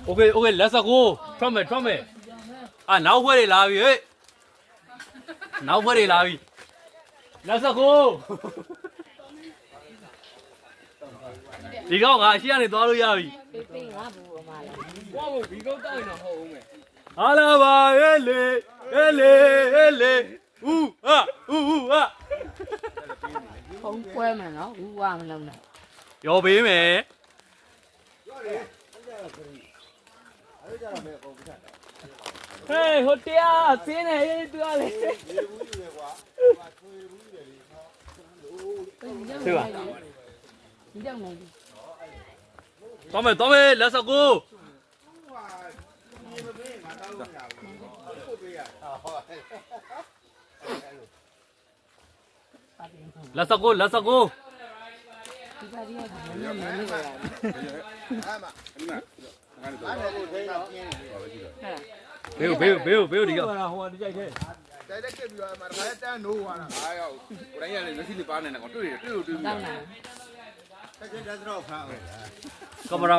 Okay, okay, let's go. From me. Ah, now where they love you? Now where they love you? Let's go. ဒီကောင်ကအရှိကနေသွားလို့ရပြီပေးငါဘူးအမလားဘာဘူးဒီကောင်တောက်ရင်တော့ဟုတ်အောင်မယ်ဟာလာပါဟဲ့လေဦးဟာဖုံးပွဲမယ်နော်ဦးဝမလုံးနဲ့ရောပေးမယ်ဟေးဟိုတရားစင်းနေရေးတူရလေ对吧？你这样弄。တော်မယ် let's go let's go ဒီပါရီကလည်းနည်းနည်းလေးပဲဘေးဒီကတိုက်တက်ခဲ့ပြီးတော့အမှတခါတန်းနိုးသွားတာအားရောက်ကိုတိုင်းရလည်းလက်ရှိလေးပါနေတယ်ကောတွေ့တယ်တွေ့တောင်းတာတက်တဲ့တော့ဖမ်းအောင်ကင်မရာ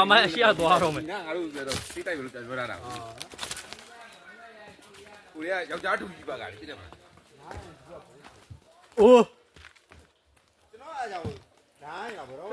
မန်အရှိရသွားတော့မယ်ငါတို့ဆိုတော့စိတ်တိုက်လို့ပြောရတာကိုရယောက်ျားတူကြီးပါကလေဖြစ်တယ်မလားအိုးကျွန်တော်အားကြောင့်နားရပါတော့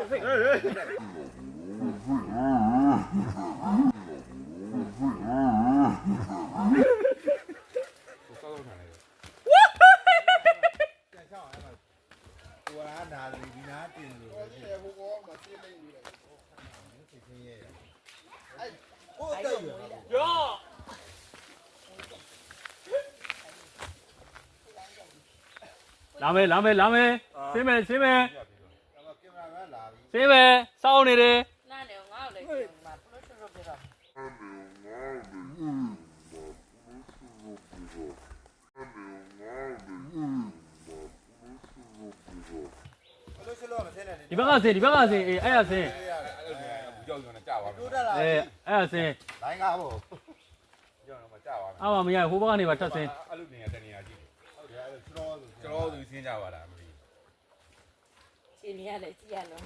လာမယ်ဆင်းမယ်စောင်းနေတယ်နားတယ်ငါ့ကိုလည်းမပလို့ရှုပ်ပြတော့ဒီဘက်ကဆင်းအေးအဲ့ရဆင်းကြောက်ရွံ့နေကြာပါပြီအေးအဲ့ရဆင်းလိုင်းကားဖို့ကြောက်ရွံ့မကြာပါဘူးအားမမရဟိုဘက်ကနေပါထပ်ဆင်းအဲ့လိုနေရတဲ့နေရာကြည့်ဟုတ်တယ်အဲ့လိုကျွန်တော်သူဆင်းကြပါလားမသိဘူးချိန်နေရတယ်ကြည့်ရလုံး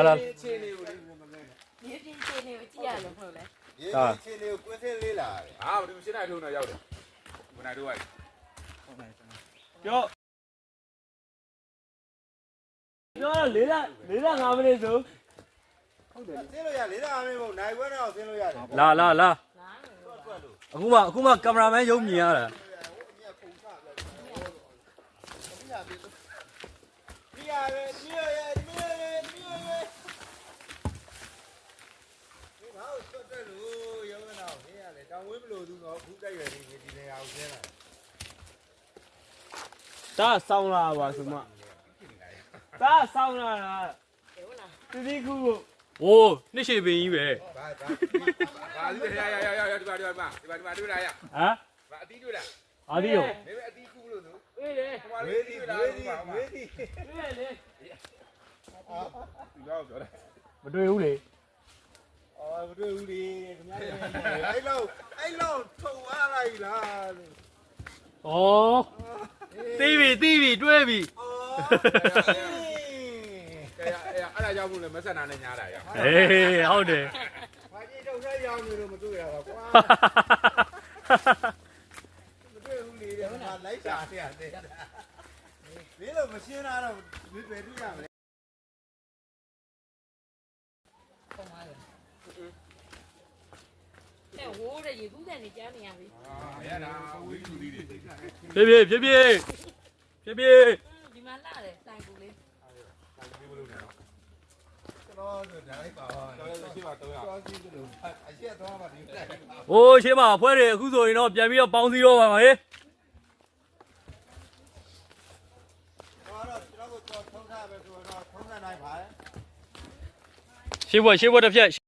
လာချိန်နေကိုလေရေးတင်ချိန်နေကိုကြည့်ရလုံးဟုတ်လဲရေးချိန်နေကိုကွင်းစင်းလေးလာတယ်ဟာဘယ်လိုရှင်းနိုင်ထုံးတော့ရောက်တယ်ဘယ်နိုင်တော့ပြော45မိနစ်ဆိုဟုတ်တယ်ဆင်းလို့ရ45မိနစ်မဟုတ်နိုင်ခွဲတော့ဆင်းလို့ရတယ်လာအခုမှကင်မရာမန်ရုံမြင်ရတာဒါဆောင်းလာပါဆိုမှဒါဆောင်းလာတာတီခုကိုโอ้နှစ်ရှည်ပင်ကြီးပဲဘာဒီရဒီပါတွေ့လားဟမ်ဘာအသီးရောမင်းအသီးခုလို့ဆိုအေးလေဝေးဒီလေဒီတော့ပြောတယ်မတွေ့ဘူးလေမတွေ့ဘူးလေခင်ဗျားအဲ့လောက်ထုံအားလိုက်လားဩတီးပြီတွဲပြီအဲ့ဒါကြောင့်မို့လဲမဆက်နာနဲ့ညားတာရဟေးဟုတ်တယ်ဘာကြီးတော့ဆက်ရောင်းနေလို့မတွေ့ရပါကွာမတွေ့ဘူးလေတဲ့ငါလိုက်ရှာတဲ့ဘေးလို့မရှင်းတာတော့ဘယ်တွေ့ရမလဲတဲ့ဟိုးတဲ့ရေကူးတဲ့နေကြားနေရပြီရတာဝေးလူလေးတွေဖြည်းဒီမှာလာတယ်တိုင်ကူလေးကျွန်တော်တို့ဒါလိုက်ပါတော့ရှိပါတော့ရရှိသလိုအရှိတော့မှဒီလိုက်ဟိုးရှင်းမှာအဖွဲတွေအခုဆိုရင်တော့ပြန်ပြီးတော့ပေါင်းစည်းတော့ပါမှာဟေးကျွန်တော်တို့ထုံးထားပဲဆိုတော့ထုံးထားနိုင်ပါရှင်းဘွက်တစ်ဖြက်